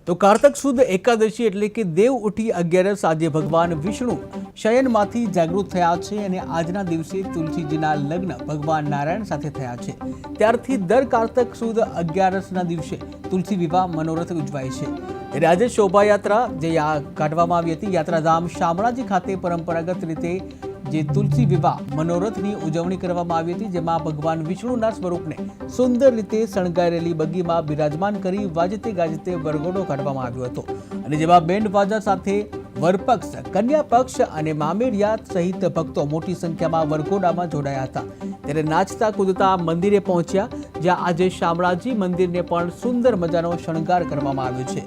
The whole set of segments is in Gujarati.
તો કારતક સુદ એકાદશી એટલે કે દેવ ઉઠી અગિયારસ આજે ભગવાન વિષ્ણુ શયનમાંથી જાગૃત થયા છે અને આજના દિવસે તુલસીજીના લગ્ન ભગવાન નારાયણ સાથે થયા છે। ત્યારથી દર કારતક સુદ અગિયારસના દિવસે તુલસી વિવાહ મનોરથ ઉજવાય છે। ત્યારે આજે શોભાયાત્રા જે કાઢવામાં આવી હતી, યાત્રાધામ શામળાજી ખાતે પરંપરાગત રીતે જે તુલસી વિવાહ મનોરથની ઉજવણી કરવામાં આવી હતી, જેમાં ભગવાન વિષ્ણુના સ્વરૂપને સુંદર રીતે શણગારેલી બગીમાં બિરાજમાન કરી વાજતે ગાજતે વરઘોડો કાઢવામાં આવ્યો હતો અને જેમાં બેન્ડ બાજા સાથે વરપક્ષ, કન્યા પક્ષ અને મામેરિયા સહિત ભક્તો મોટી સંખ્યામાં વરઘોડામાં જોડાયા હતા। ત્યારે નાચતા કૂદતા મંદિરે પહોંચ્યા, જ્યાં આજે શામળાજી મંદિરને પણ સુંદર મજાનો શણગાર કરવામાં આવ્યો છે।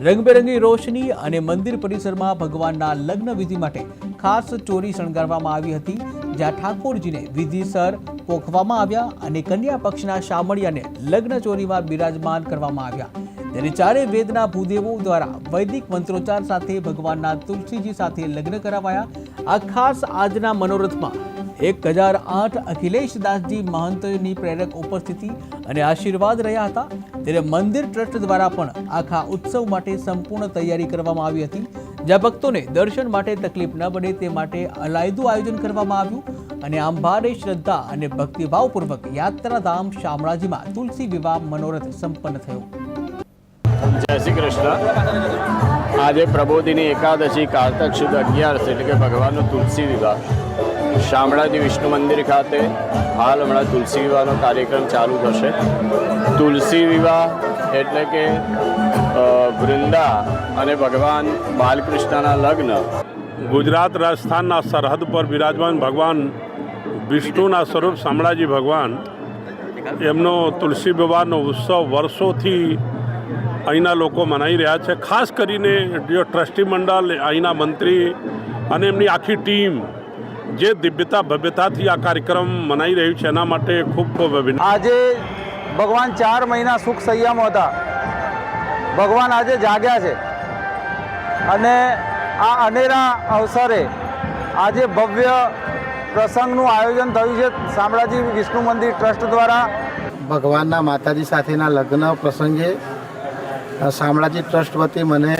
રંગબેરંગી રોશની અને મંદિર પરિસરમાં ભગવાનના લગ્ન વિધિ માટે ખાસ ચોરી શણગારવામાં આવી હતી, જ્યાં ઠાકોરજીને વિધિસર પોખવામાં આવ્યા અને કન્યા પક્ષના શામળિયાને લગ્ન ચોરીમાં બિરાજમાન કરવામાં આવ્યા। ત્યારે ચારે વેદના ભૂદેવો દ્વારા વૈદિક મંત્રોચ્ચાર સાથે ભગવાનના તુલસીજી સાથે લગ્ન કરાવાયા। આ ખાસ આજના મનોરથમાં 1008 અખિલેશ દાસજી મહંતની પ્રેરક ઉપસ્થિતિ અને આશીર્વાદ રહ્યા હતા। ત્યારે મંદિર ટ્રસ્ટ દ્વારા પણ આખા ઉત્સવ માટે સંપૂર્ણ તૈયારી કરવામાં આવી હતી, જ્યાં ભક્તોને દર્શન માટે તકલીફ ન પડે તે માટે અલાયદું આયોજન કરવામાં આવ્યું અને આમ ભારે શ્રદ્ધા અને ભક્તિભાવપૂર્વક યાત્રાધામ શામળાજીમાં તુલસી વિવાહ મનોરથ સંપન્ન થયો। जय श्री कृष्ण। आज प्रबोधिनी एकादशी कारतक शुद्ध 11 એટલે કે ભગવાનનો તુલસી વિવાહ શામળાજી વિષ્ણુ મંદિર ખાતે હાલ હમણાં તુલસી વિવાહનો કાર્યક્રમ ચાલુ થશે। તુલસી વિવાહ એટલે કે વૃંદા અને ભગવાન બાલકૃષ્ણના લગ્ન। गुजरात राजस्थानના સરહદ પર બિરાજમાન ભગવાન વિષ્ણુના સ્વરૂપ શામળાજી ભગવાન, એમનો તુલસી વિવાહનો ઉત્સવ વર્ષોથી અહીંના લોકો મનાવી રહ્યા છે। ખાસ કરીને જે ટ્રસ્ટી મંડળ, અહીંના મંત્રી અને એમની આખી ટીમ જે દિવ્યતા ભવ્યતાથી આ કાર્યક્રમ મનાવી રહ્યું છે, એના માટે ખૂબ ખૂબ અભિનંદન। આજે ભગવાન 4 મહિના સુખ સંયમ હતા, ભગવાન આજે જાગ્યા છે અને આ અનેરા અવસરે આજે ભવ્ય પ્રસંગનું આયોજન થયું છે શામળાજી વિષ્ણુ મંદિર ટ્રસ્ટ દ્વારા। ભગવાનના માતાજી સાથેના લગ્ન પ્રસંગે શામળાજી ટ્રસ્ટ વતી મને